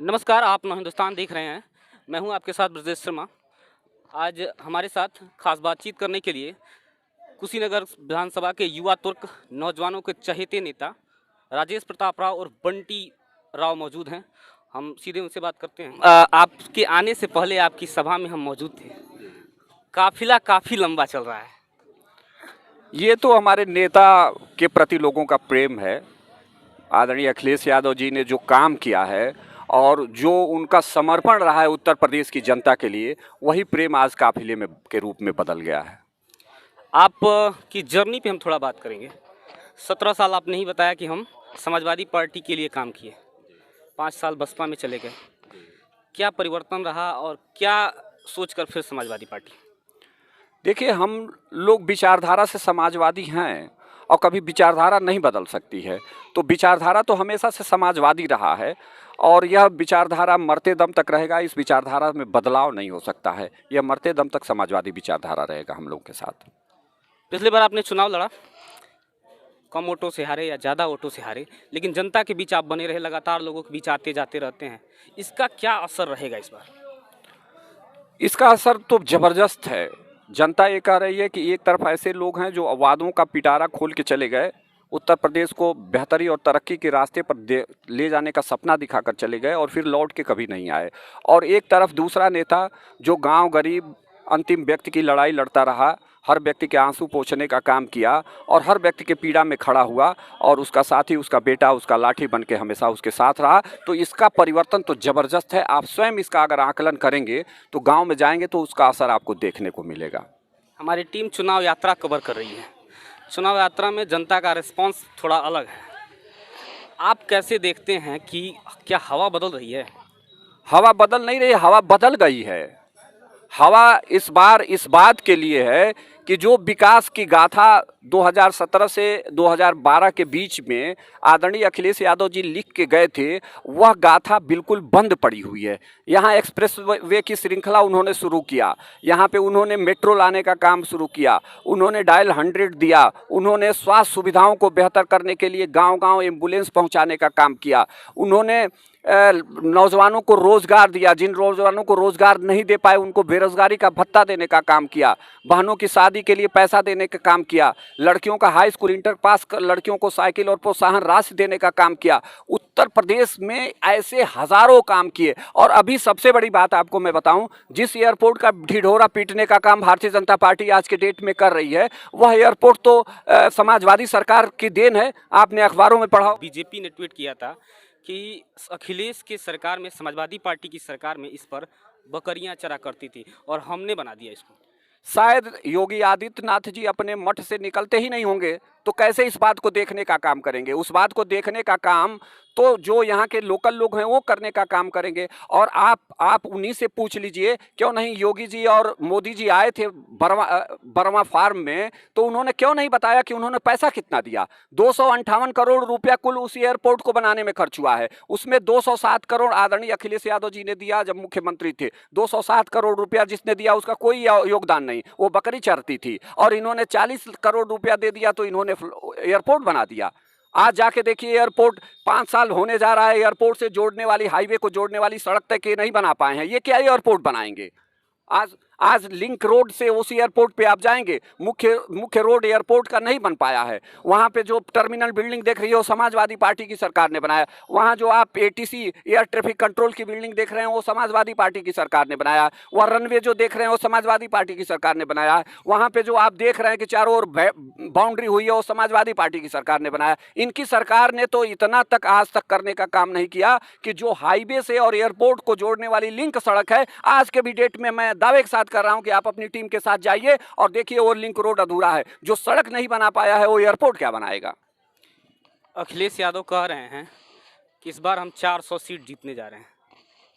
नमस्कार, आप नौ हिंदुस्तान देख रहे हैं। मैं हूं आपके साथ ब्रजेश शर्मा। आज हमारे साथ खास बातचीत करने के लिए कुशीनगर विधानसभा के युवा तुर्क नौजवानों के चहेते नेता राजेश प्रताप राव और बंटी राव मौजूद हैं। हम सीधे उनसे बात करते हैं। आपके आने से पहले आपकी सभा में हम मौजूद थे। काफिला काफ़ी लंबा चल रहा है। ये तो हमारे नेता के प्रति लोगों का प्रेम है। आदरणीय अखिलेश यादव जी ने जो काम किया है और जो उनका समर्पण रहा है उत्तर प्रदेश की जनता के लिए, वही प्रेम आज काफिले में के रूप में बदल गया है। आप की जर्नी पे हम थोड़ा बात करेंगे। 17 साल आपने ही बताया कि हम समाजवादी पार्टी के लिए काम किए, 5 साल बसपा में चले गए। क्या परिवर्तन रहा और क्या सोचकर फिर समाजवादी पार्टी? देखिए, हम लोग विचारधारा से समाजवादी हैं और कभी विचारधारा नहीं बदल सकती है। तो विचारधारा तो हमेशा से समाजवादी रहा है और यह विचारधारा मरते दम तक रहेगा। इस विचारधारा में बदलाव नहीं हो सकता है। यह मरते दम तक समाजवादी विचारधारा रहेगा हम लोग के साथ। पिछली बार आपने चुनाव लड़ा, कम वोटों से हारे या ज़्यादा वोटों से हारे, लेकिन जनता के बीच आप बने रहे, लगातार लोगों के बीच आते जाते रहते हैं। इसका क्या असर रहेगा इस बार? इसका असर तो ज़बरदस्त है। जनता ये कह रही है कि एक तरफ ऐसे लोग हैं जो वादों का पिटारा खोल के चले गए, उत्तर प्रदेश को बेहतरी और तरक्की के रास्ते पर ले जाने का सपना दिखाकर चले गए और फिर लौट के कभी नहीं आए। और एक तरफ दूसरा नेता जो गांव गरीब अंतिम व्यक्ति की लड़ाई लड़ता रहा, हर व्यक्ति के आंसू पोंछने का काम किया और हर व्यक्ति के पीड़ा में खड़ा हुआ और उसका साथी, उसका बेटा, उसका लाठी बन के हमेशा उसके साथ रहा। तो इसका परिवर्तन तो ज़बरदस्त है। आप स्वयं इसका अगर आकलन करेंगे तो गांव में जाएंगे तो उसका असर आपको देखने को मिलेगा। हमारी टीम चुनाव यात्रा कवर कर रही है। चुनाव यात्रा में जनता का रिस्पांस थोड़ा अलग है। आप कैसे देखते हैं कि क्या हवा बदल रही है? हवा बदल नहीं रही, हवा बदल गई है। हवा इस बार इस बात के लिए है कि जो विकास की गाथा 2017 से 2012 के बीच में आदरणीय अखिलेश यादव जी लिख के गए थे, वह गाथा बिल्कुल बंद पड़ी हुई है। यहाँ एक्सप्रेस वे की श्रृंखला उन्होंने शुरू किया, यहाँ पे उन्होंने मेट्रो लाने का काम शुरू किया, उन्होंने डायल 100 दिया, उन्होंने स्वास्थ्य सुविधाओं को बेहतर करने के लिए गांव-गांव एम्बुलेंस पहुंचाने का काम किया, उन्होंने नौजवानों को रोजगार दिया, जिन नौजवानों को रोजगार नहीं दे पाए उनको बेरोजगारी का भत्ता देने का काम किया, बहनों की शादी के लिए पैसा देने का काम किया, लड़कियों का हाई स्कूल इंटर पास कर लड़कियों को साइकिल और प्रोत्साहन राशि देने का काम किया। उत्तर प्रदेश में ऐसे हजारों काम किए। और अभी सबसे बड़ी बात आपको मैं बताऊं, जिस एयरपोर्ट का ढिढोरा पीटने का काम भारतीय जनता पार्टी आज के डेट में कर रही है, वह एयरपोर्ट तो समाजवादी सरकार की देन है। आपने अखबारों में पढ़ा। बीजेपी ने ट्वीट किया था कि अखिलेश की सरकार में, समाजवादी पार्टी की सरकार में इस पर बकरियां चरा करती थी और हमने बना दिया इसको। शायद योगी आदित्यनाथ जी अपने मठ से निकलते ही नहीं होंगे तो कैसे इस बात को देखने का काम करेंगे? उस बात को देखने का काम तो जो यहाँ के लोकल लोग हैं वो करने का काम करेंगे। और आप उन्हीं से पूछ लीजिए, क्यों नहीं योगी जी और मोदी जी आए थे बर्मा फार्म में, तो उन्होंने क्यों नहीं बताया कि उन्होंने पैसा कितना दिया? 258 करोड़ रुपया कुल उस एयरपोर्ट को बनाने में खर्च हुआ है। उसमें 207 करोड़ आदरणीय अखिलेश यादव जी ने दिया जब मुख्यमंत्री थे। 207 करोड़ रुपया जिसने दिया उसका कोई योगदान नहीं, वो बकरी चरती थी। और इन्होंने 40 करोड़ रुपया दे दिया तो इन्होंने एयरपोर्ट बना दिया। आज जाके देखिए, एयरपोर्ट 5 साल होने जा रहा है, एयरपोर्ट से जोड़ने वाली, हाईवे को जोड़ने वाली सड़क तक ये नहीं बना पाए हैं। ये क्या एयरपोर्ट बनाएंगे? आज लिंक रोड से उस एयरपोर्ट पे आप जाएंगे, मुख्य रोड एयरपोर्ट का नहीं बन पाया है। वहाँ पे जो टर्मिनल बिल्डिंग देख रही हो समाजवादी पार्टी की सरकार ने बनाया। वहाँ जो आप एटीसी एयर ट्रैफिक कंट्रोल की बिल्डिंग देख रहे हैं वो समाजवादी पार्टी की सरकार ने बनाया। वह रनवे जो देख रहे हैं वो समाजवादी पार्टी की सरकार ने बनाया। वहाँ पे जो आप देख रहे हैं कि चारों ओर बाउंड्री हुई है वो समाजवादी पार्टी की सरकार ने बनाया। इनकी सरकार ने तो इतना तक आज तक करने का काम नहीं किया कि जो हाईवे से और एयरपोर्ट को जोड़ने वाली लिंक सड़क है, आज के भी डेट में मैं दावे के साथ कर रहा हूं कि आप अपनी टीम के साथ जाइए और देखिए वो लिंक रोड अधूरा है। जो सड़क नहीं बना पाया है वो एयरपोर्ट क्या बनाएगा? अखिलेश यादव कह रहे हैं कि इस बार हम 400 सीट जीतने जा रहे हैं।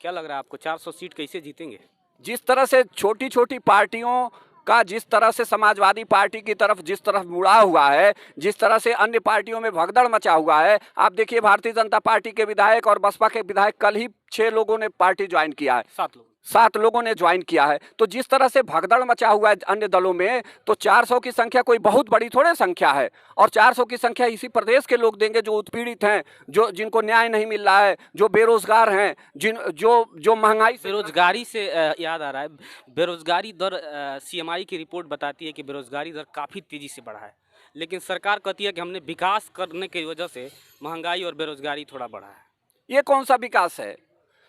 क्या लग रहा है आपको, 400 सीट कैसे जीतेंगे? जिस तरह से छोटी छोटी पार्टियों का जिस तरह से समाजवादी पार्टी की तरफ जिस तरफ मुड़ा हुआ है, जिस तरह से अन्य पार्टियों में भगदड़ मचा हुआ है, आप देखिए भारतीय जनता पार्टी के विधायक और बसपा के विधायक, कल ही 6 लोगों ने पार्टी ज्वाइन किया है। 7 लोग। 7 लोगों ने ज्वाइन किया है। तो जिस तरह से भगदड़ मचा हुआ है अन्य दलों में, तो 400 की संख्या कोई बहुत बड़ी थोड़े संख्या है। और 400 की संख्या इसी प्रदेश के लोग देंगे जो उत्पीड़ित हैं, जो जिनको न्याय नहीं मिल रहा है, जो बेरोजगार हैं, जो महंगाई से बेरोजगारी से याद आ रहा है, बेरोजगारी दर सीएमआई की रिपोर्ट बताती है कि बेरोजगारी दर काफ़ी तेज़ी से बढ़ा है, लेकिन सरकार कहती है कि हमने विकास करने की वजह से महंगाई और बेरोजगारी थोड़ा बढ़ा है। ये कौन सा विकास है?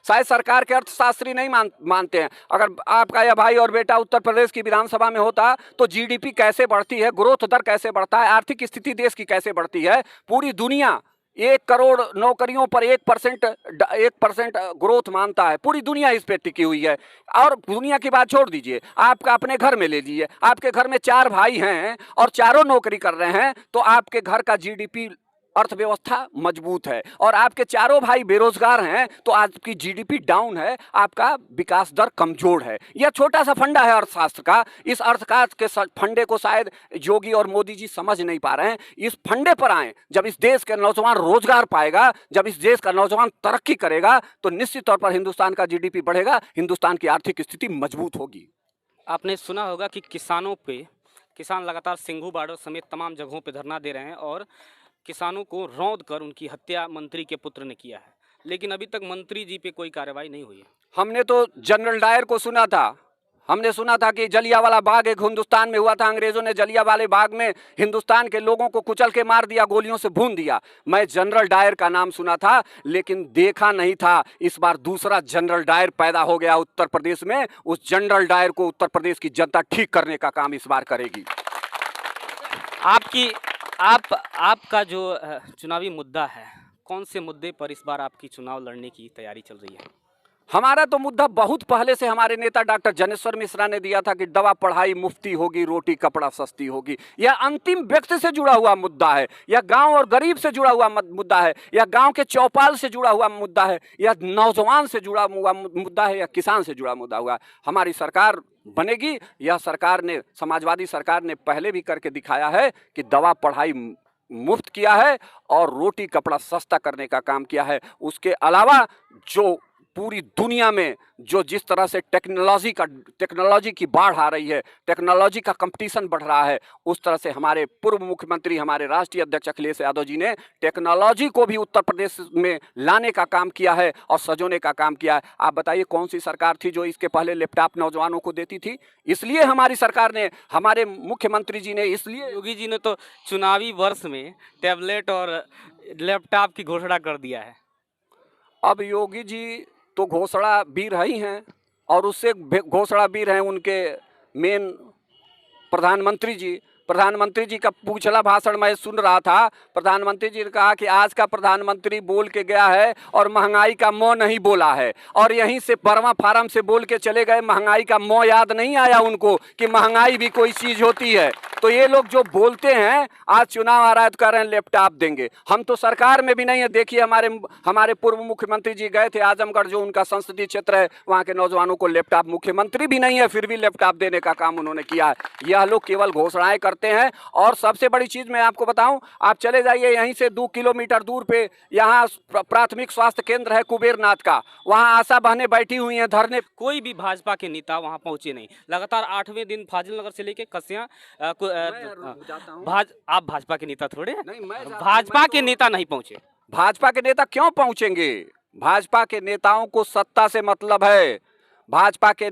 शायद सरकार के अर्थशास्त्री नहीं मानते हैं। अगर आपका या भाई और बेटा उत्तर प्रदेश की विधानसभा में होता तो जीडीपी कैसे बढ़ती है, ग्रोथ दर कैसे बढ़ता है, आर्थिक स्थिति देश की कैसे बढ़ती है। पूरी दुनिया 1 करोड़ नौकरियों पर 1% ग्रोथ मानता है। पूरी दुनिया इस पे टिकी हुई है। और दुनिया की बात छोड़ दीजिए, आपका अपने घर में ले लीजिए, आपके घर में 4 भाई हैं और चारों नौकरी कर रहे हैं, तो आपके घर का जीडीपी अर्थव्यवस्था मजबूत है। और आपके चारों भाई बेरोजगार हैं तो आपकी जीडीपी डाउन है, आपका विकास दर कमजोर है। यह छोटा सा फंडा है अर्थशास्त्र का। इस अर्थशास्त्र के फंडे को शायद योगी और मोदी जी समझ नहीं पा रहे हैं। इस फंडे पर आए, जब इस देश के नौजवान रोजगार पाएगा, जब इस देश का नौजवान तरक्की करेगा, तो निश्चित तौर पर हिंदुस्तान का जीडीपी बढ़ेगा, हिंदुस्तान की आर्थिक स्थिति मजबूत होगी। आपने सुना होगा कि किसान लगातार सिंघू बॉर्डर समेत तमाम जगहों पर धरना दे रहे हैं और किसानों को रौंद कर उनकी हत्या मंत्री के पुत्र ने किया है, लेकिन अभी तक मंत्री जी पे कोई कार्रवाई नहीं हुई है। हमने तो जनरल डायर को सुना था। हमने सुना था कि जलियांवाला बाग एक हिंदुस्तान में हुआ था, अंग्रेजों ने जलियांवाले बाग में हिंदुस्तान के लोगों को कुचल के मार दिया, गोलियों से भून दिया। मैं जनरल डायर का नाम सुना था, लेकिन देखा नहीं था। इस बार दूसरा जनरल डायर पैदा हो गया उत्तर प्रदेश में। उस जनरल डायर को उत्तर प्रदेश की जनता ठीक करने का काम इस बार करेगी। आपका जो चुनावी मुद्दा है, कौन से मुद्दे पर इस बार आपकी चुनाव लड़ने की तैयारी चल रही है? हमारा तो मुद्दा बहुत पहले से हमारे नेता डॉक्टर जनेश्वर मिश्रा ने दिया था कि दवा पढ़ाई मुफ्ती होगी, रोटी कपड़ा सस्ती होगी। यह अंतिम व्यक्ति से जुड़ा हुआ मुद्दा है, यह गांव और गरीब से जुड़ा हुआ मुद्दा है, यह गांव के चौपाल से जुड़ा हुआ मुद्दा है, यह नौजवान से जुड़ा हुआ मुद्दा है, या किसान से जुड़ा मुद्दा हुआ। हमारी सरकार बनेगी। यह सरकार ने, समाजवादी सरकार ने पहले भी करके दिखाया है कि दवा पढ़ाई मुफ्त किया है और रोटी कपड़ा सस्ता करने का काम किया है। उसके अलावा जो पूरी दुनिया में जो जिस तरह से टेक्नोलॉजी की बाढ़ आ रही है, टेक्नोलॉजी का कंपटीशन बढ़ रहा है, उस तरह से हमारे पूर्व मुख्यमंत्री, हमारे राष्ट्रीय अध्यक्ष अखिलेश यादव जी ने टेक्नोलॉजी को भी उत्तर प्रदेश में लाने का काम किया है और सजोने का काम किया है। आप बताइए कौन सी सरकार थी जो इसके पहले लैपटॉप नौजवानों को देती थी? इसलिए हमारी सरकार ने, हमारे मुख्यमंत्री जी ने, इसलिए योगी जी ने तो चुनावी वर्ष में टैबलेट और लैपटॉप की घोषणा कर दिया है। अब योगी जी तो घोषणा वीर ही हैं, और उससे घोषणा वीर हैं उनके मेन प्रधानमंत्री जी का पिछला भाषण मैं सुन रहा था। प्रधानमंत्री जी ने कहा कि आज का प्रधानमंत्री बोल के गया है और महंगाई का मौ नहीं बोला है, और यहीं से बर्मा फार्म से बोल के चले गए। महंगाई का मौ याद नहीं आया उनको कि महंगाई भी कोई चीज होती है। तो ये लोग जो बोलते हैं, आज चुनाव आ रहा है तो कह रहे हैं लैपटॉप देंगे। हम तो सरकार में भी नहीं है। देखिए हमारे पूर्व मुख्यमंत्री जी गए थे आजमगढ़, जो उनका संसदीय क्षेत्र है, वहाँ के नौजवानों को लैपटॉप, मुख्यमंत्री भी नहीं है फिर भी लैपटॉप देने का काम उन्होंने किया है। यह लोग केवल घोषणाएं करते हैं। और सबसे बड़ी चीज मैं आपको बताऊं, आप चले जाइए यहीं से 2 किलोमीटर दूर पे, यहाँ प्राथमिक स्वास्थ्य केंद्र है कुबेरनाथ का, वहाँ आशा बहनें बैठी हुई हैं धरने। कोई भी भाजपा के नेता वहां पहुंचे नहीं। लगातार 8वें दिन फाजिल नगर से लेके कसिया आप भाजपा के नेता थोड़े हैं? नहीं, मैं भाजपा के नेता नहीं पहुंचे। भाजपा के नेता क्यों पहुंचेंगे? भाजपा के नेताओं को सत्ता से मतलब है। भाजपा के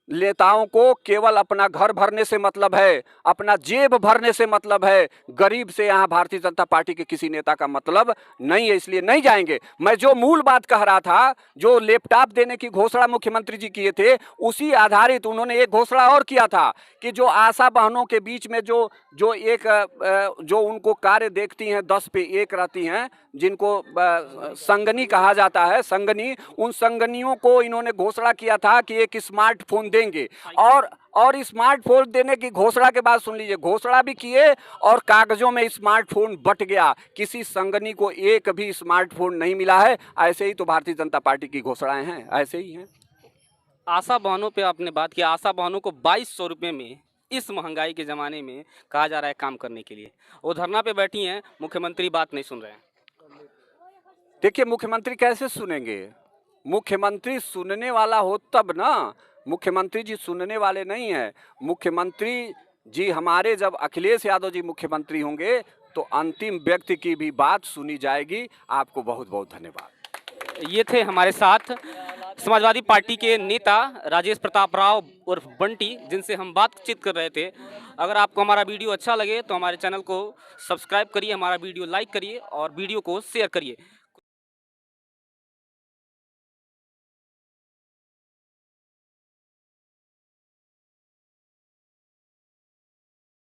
नेताओं को केवल अपना घर भरने से मतलब है, अपना जेब भरने से मतलब है। गरीब से यहाँ भारतीय जनता पार्टी के किसी नेता का मतलब नहीं है, इसलिए नहीं जाएंगे। मैं जो मूल बात कह रहा था, जो लैपटॉप देने की घोषणा मुख्यमंत्री जी किए थे, उसी आधारित उन्होंने एक घोषणा और किया था कि जो आशा बहनों के बीच में जो उनको कार्य देखती हैं 10 पे 1 रहती हैं, जिनको संगनी कहा जाता है, संगनी, उन संगनियों को इन्होंने घोषणा किया था कि एक स्मार्टफोन देंगे। और स्मार्टफोन देने की घोषणा के बाद सुन लीजिए, घोषणा भी किए और कागजों में स्मार्टफोन बट गया। किसी संगनी को एक भी स्मार्टफोन नहीं मिला है। ऐसे ही तो भारतीय जनता पार्टी की घोषणाएं हैं, ऐसे ही हैं। आशा बहनों पे आपने बात किया। आशा बहनों को 2200 रुपये में इस महंगाई के ज़माने में कहा जा रहा है काम करने के लिए। वो धरना पे बैठी हैं, मुख्यमंत्री बात नहीं सुन रहे हैं। देखिए मुख्यमंत्री कैसे सुनेंगे? मुख्यमंत्री सुनने वाला हो तब ना। मुख्यमंत्री जी सुनने वाले नहीं है। मुख्यमंत्री जी हमारे जब अखिलेश यादव जी मुख्यमंत्री होंगे तो अंतिम व्यक्ति की भी बात सुनी जाएगी। आपको बहुत बहुत धन्यवाद। ये थे हमारे साथ समाजवादी पार्टी के नेता राजेश प्रताप राव उर्फ बंटी, जिनसे हम बातचीत कर रहे थे। अगर आपको हमारा वीडियो अच्छा लगे तो हमारे चैनल को सब्सक्राइब करिए, हमारा वीडियो लाइक करिए और वीडियो को शेयर करिए।